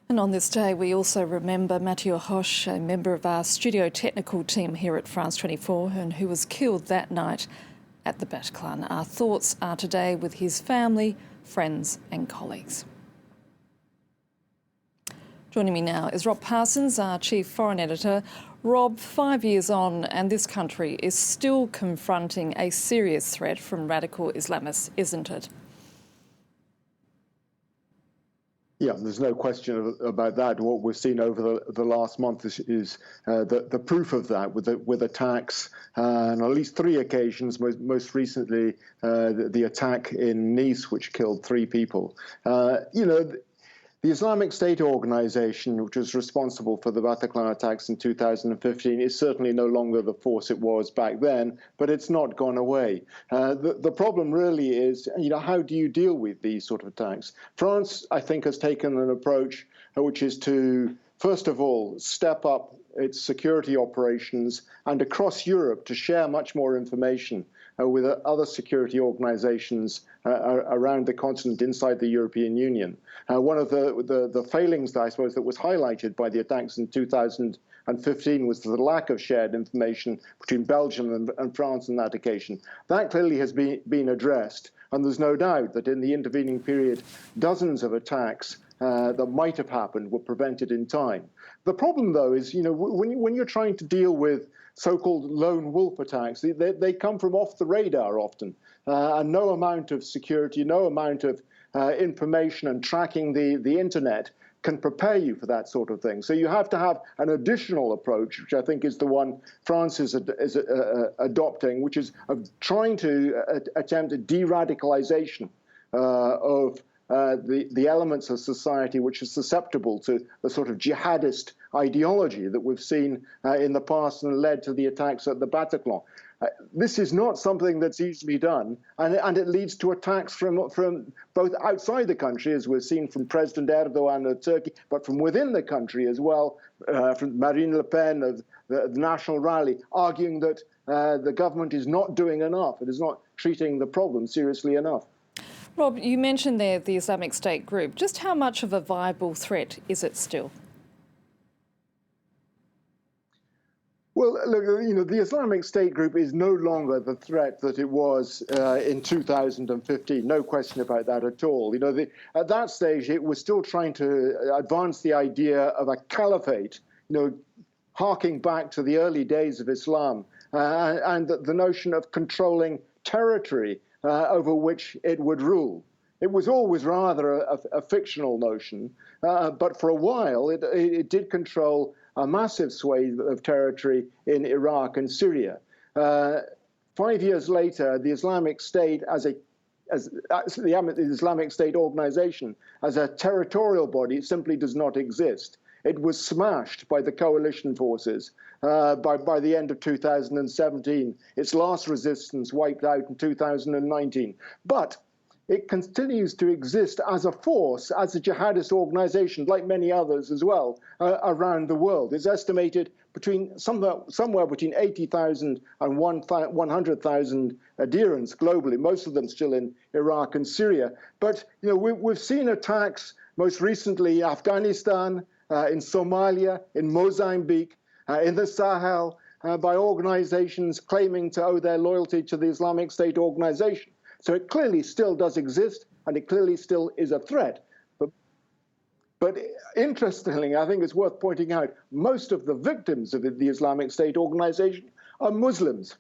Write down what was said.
And on this day, we also remember Mathieu Hoche, a member of our studio technical team here at France 24, and who was killed that night at the Bataclan. Our thoughts are today with his family, friends and colleagues. Joining me now is Rob Parsons, our Chief Foreign Editor. Rob, 5 years on, and this country is still confronting a serious threat from radical Islamists, isn't it? Yeah, there's no question about that. What we've seen over the last month is the proof of that, with attacks on at least 3 occasions. Most recently, the attack in Nice, which killed 3 people. The Islamic State organization, which was responsible for the Bataclan attacks in 2015, is certainly no longer the force it was back then, but it's not gone away. The problem really is, how do you deal with these sort of attacks? France, I think, has taken an approach which is to, first of all, step up its security operations and across Europe to share much more information with other security organizations around the continent inside the European Union. One of the failings, I suppose, that was highlighted by the attacks in 2015 was the lack of shared information between Belgium and France on that occasion. That clearly has been addressed, and there's no doubt that in the intervening period, dozens of attacks that might have happened were prevented in time. The problem, though, is when you're trying to deal with so-called lone wolf attacks, they come from off the radar often, and no amount of security, no amount of information and tracking the internet can prepare you for that sort of thing. So you have to have an additional approach, which I think is the one France is adopting, which is of trying to attempt a de-radicalization of the elements of society which are susceptible to the sort of jihadist ideology that we've seen in the past and led to the attacks at the Bataclan. This is not something that's easily done, and it leads to attacks from both outside the country, as we've seen from President Erdogan of Turkey, but from within the country as well, from Marine Le Pen of the National Rally, arguing that the government is not doing enough, it is not treating the problem seriously enough. Rob, you mentioned there the Islamic State group. Just how much of a viable threat is it still? Well, look, the Islamic State group is no longer the threat that it was in 2015. No question about that at all. At that stage, it was still trying to advance the idea of a caliphate, harking back to the early days of Islam, and the notion of controlling territory over which it would rule. It was always rather a fictional notion, but for a while it did control a massive swathe of territory in Iraq and Syria. 5 years later, the Islamic State the Islamic State organization as a territorial body simply does not exist. It was smashed by the coalition forces by the end of 2017. Its last resistance wiped out in 2019. But it continues to exist as a force, as a jihadist organization, like many others as well, around the world. It's estimated somewhere between 80,000 and 100,000 adherents globally, most of them still in Iraq and Syria. But we've seen attacks, most recently Afghanistan, in Somalia, in Mozambique, in the Sahel, by organizations claiming to owe their loyalty to the Islamic State organization. So it clearly still does exist, and it clearly still is a threat. But interestingly, I think it's worth pointing out, most of the victims of the Islamic State organization are Muslims.